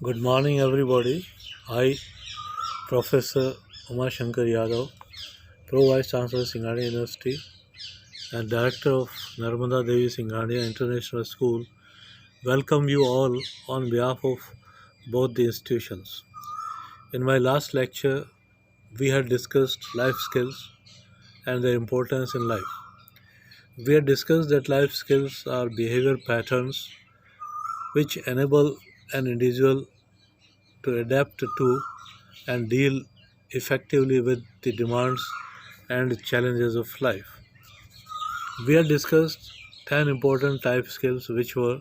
Good morning, everybody. I, Professor Umashanker Yadav, Pro Vice Chancellor Singhania University and Director of Narmada Devi Singhania International School, welcome you all on behalf of both the institutions. In my last lecture, we had discussed life skills and their importance in life. We had discussed that life skills are behavior patterns which enable an individual to adapt to and deal effectively with the demands and challenges of life. We have discussed 10 important life skills which were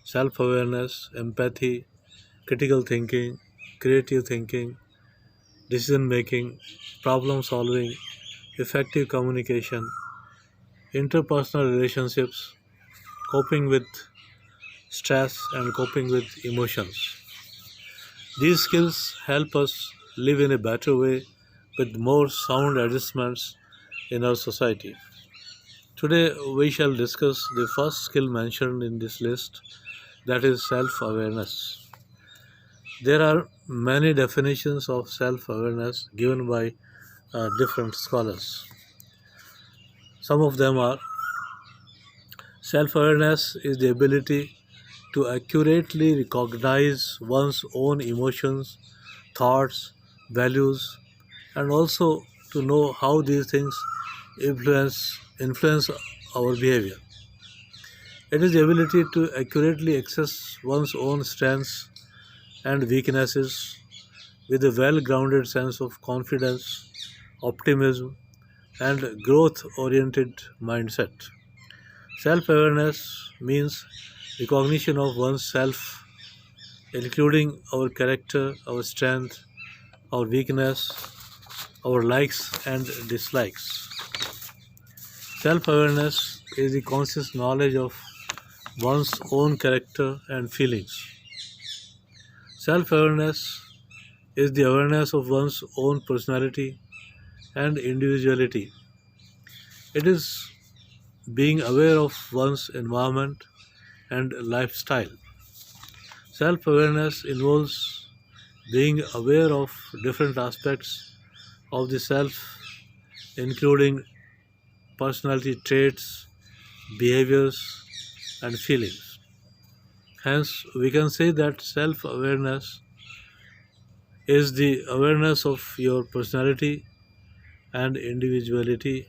self awareness, empathy, critical thinking, creative thinking, decision making, problem solving, effective communication, interpersonal relationships, coping with stress, and coping with emotions. These skills help us live in a better way with more sound adjustments in our society. Today, we shall discuss the first skill mentioned in this list, that is self awareness. There are many definitions of self awareness given by different scholars. Some of them are: self awareness is the ability to accurately recognize one's own emotions, thoughts, values, and also to know how these things influence our behavior. It is the ability to accurately assess one's own strengths and weaknesses with a well grounded sense of confidence, optimism, and growth oriented mindset. Self awareness means recognition of one's self, including our character, our strength, our weakness, our likes and dislikes. Self awareness is the conscious knowledge of one's own character and feelings. Self awareness is the awareness of one's own personality and individuality. It is being aware of one's environment and lifestyle. Self awareness involves being aware of different aspects of the self, including personality traits, behaviors, and feelings. Hence, we can say that self awareness is the awareness of your personality and individuality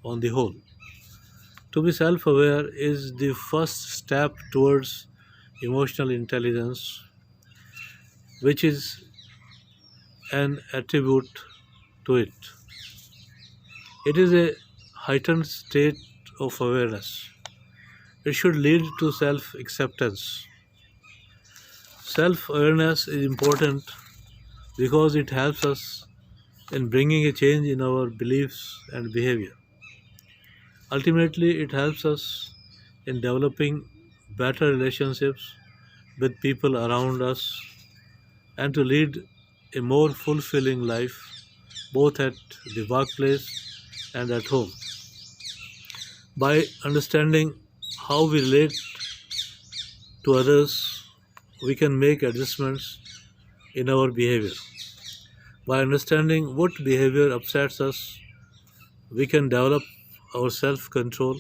on the whole. To be self aware is the first step towards emotional intelligence, which is an attribute to it. It is a heightened state of awareness. It should lead to self acceptance. Self awareness is important because it helps us in bringing a change in our beliefs and behavior. Ultimately, it helps us in developing better relationships with people around us and to lead a more fulfilling life both at the workplace and at home. By understanding how we relate to others, we can make adjustments in our behavior. By understanding what behavior upsets us, we can develop our self control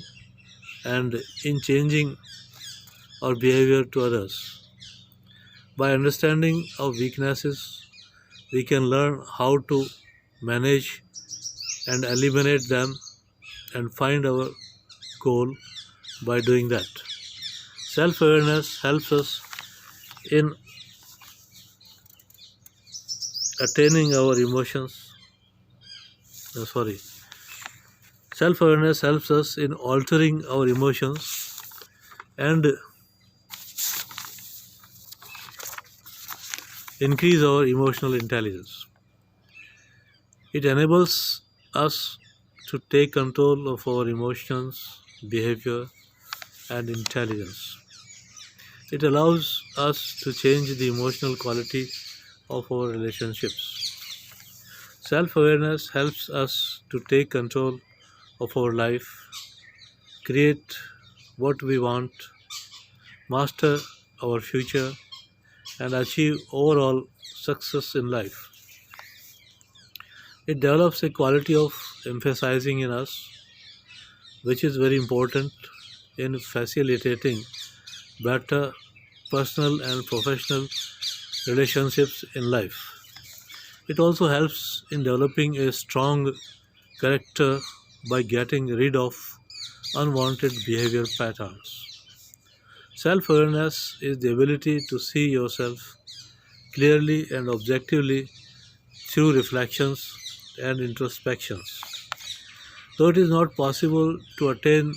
and in changing our behavior to others. By understanding our weaknesses, we can learn how to manage and eliminate them and find our goal by doing that. Self awareness helps us in attaining our emotions. No, sorry. Self awareness helps us in altering our emotions and increase our emotional intelligence. It enables us to take control of our emotions, behavior, and intelligence. It allows us to change the emotional quality of our relationships. Self awareness helps us to take control of our life, create what we want, master our future, and achieve overall success in life. It develops a quality of emphasizing in us, which is very important in facilitating better personal and professional relationships in life. It also helps in developing a strong character by getting rid of unwanted behavior patterns. Self awareness is the ability to see yourself clearly and objectively through reflections and introspections. Though it is not possible to attain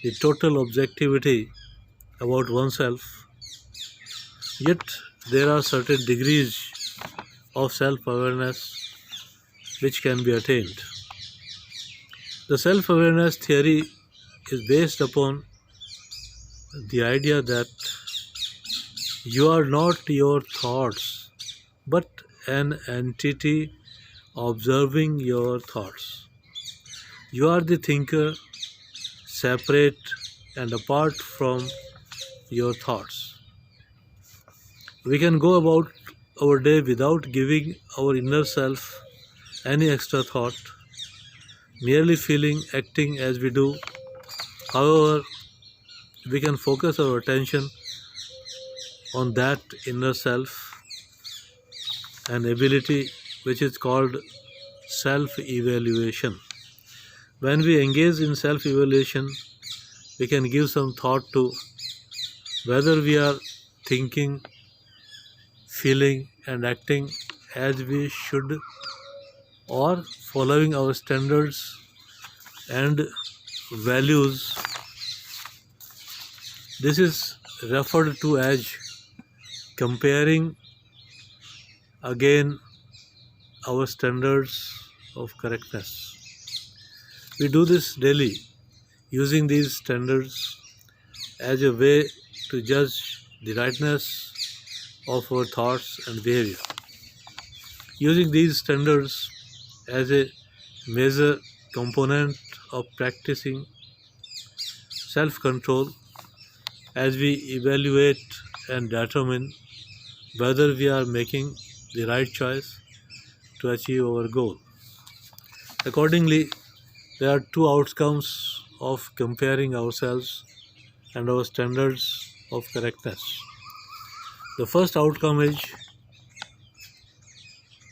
the total objectivity about oneself, yet there are certain degrees of self awareness which can be attained. The self awareness theory is based upon the idea that you are not your thoughts but an entity observing your thoughts. You are the thinker, separate and apart from your thoughts. We can go about our day without giving our inner self any extra thought, merely feeling, acting as we do. However, we can focus our attention on that inner self and ability which is called self-evaluation. When we engage in self-evaluation, we can give some thought to whether we are thinking, feeling and acting as we should, or following our standards and values. This is referred to as comparing again our standards of correctness. We do this daily, using these standards as a way to judge the rightness of our thoughts and behavior. Using these standards as a major component of practicing self-control as we evaluate and determine whether we are making the right choice to achieve our goal. Accordingly, there are two outcomes of comparing ourselves and our standards of correctness. The first outcome is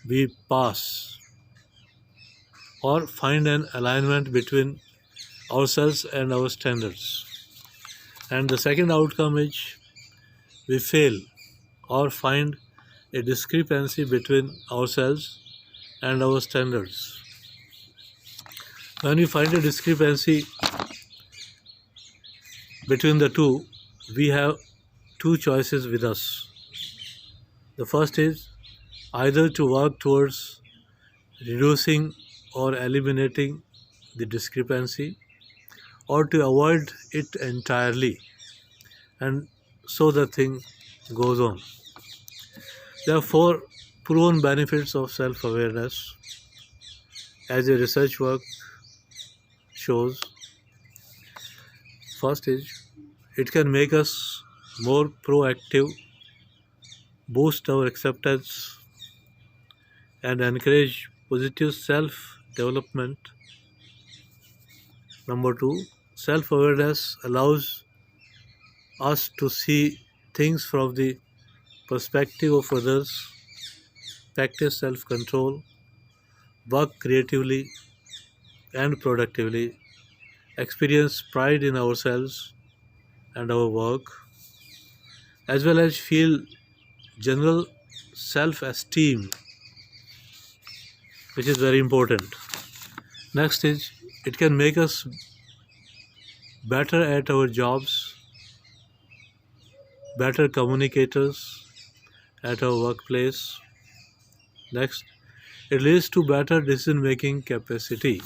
we pass or find an alignment between ourselves and our standards. And the second outcome is we fail or find a discrepancy between ourselves and our standards. When we find a discrepancy between the two, we have two choices with us. The first is either to work towards reducing or eliminating the discrepancy, or to avoid it entirely, and so the thing goes on. There are four proven benefits of self-awareness as a research work shows. First is it can make us more proactive, boost our acceptance and encourage positive self-development. Number two, self-awareness allows us to see things from the perspective of others, practice self-control, work creatively and productively, experience pride in ourselves and our work, as well as feel general self-esteem, which is very important. Next is it can make us better at our jobs, better communicators at our workplace. Next, it leads to better decision-making capacity.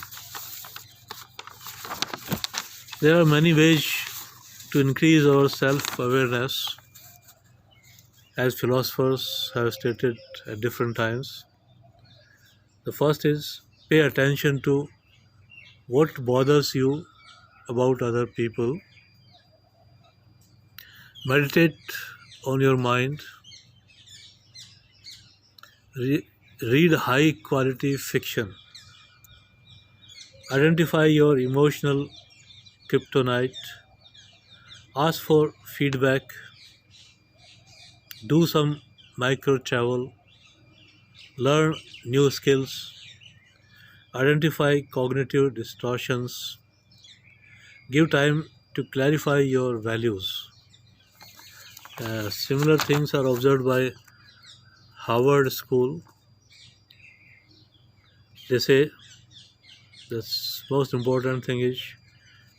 There are many ways to increase our self-awareness, as philosophers have stated at different times. The first is pay attention to what bothers you about other people. Meditate on your mind Read high quality fiction. Identify your emotional kryptonite. Ask for feedback. Do some micro travel. Learn new skills. Identify cognitive distortions. Give time to clarify your values. Similar things are observed by Harvard School. They say the most important thing is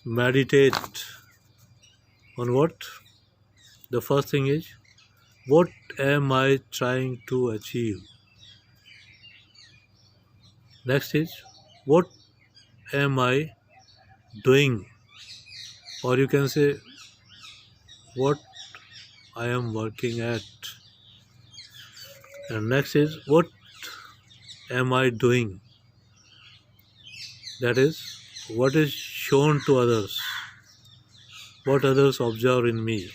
meditate on what? The first thing is, what am I trying to achieve? Next is, what am I doing? Or you can say, what I am working at. And next is, what am I doing? That is, what is shown to others, what others observe in me.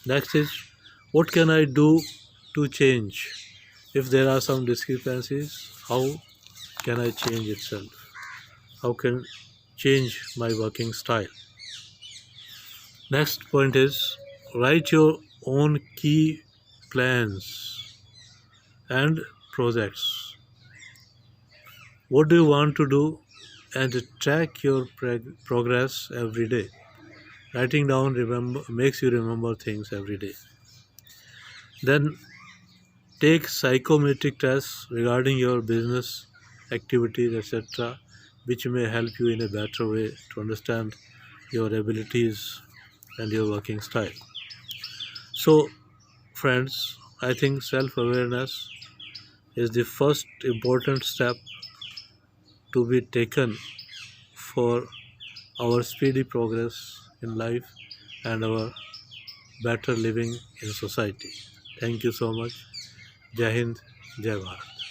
Next is, what can I do to change? If there are some discrepancies, how can I change itself? How can change my working style? Next point is, write your own key plans and projects. What do you want to do? And track your progress every day. Writing down makes you remember things every day. Then take psychometric tests regarding your business activities, etc., which may help you in a better way to understand your abilities and your working style. So, friends, I think self-awareness is the first important step to be taken for our speedy progress in life and our better living in society. Thank you so much. Jai Hind, Jai Bharat.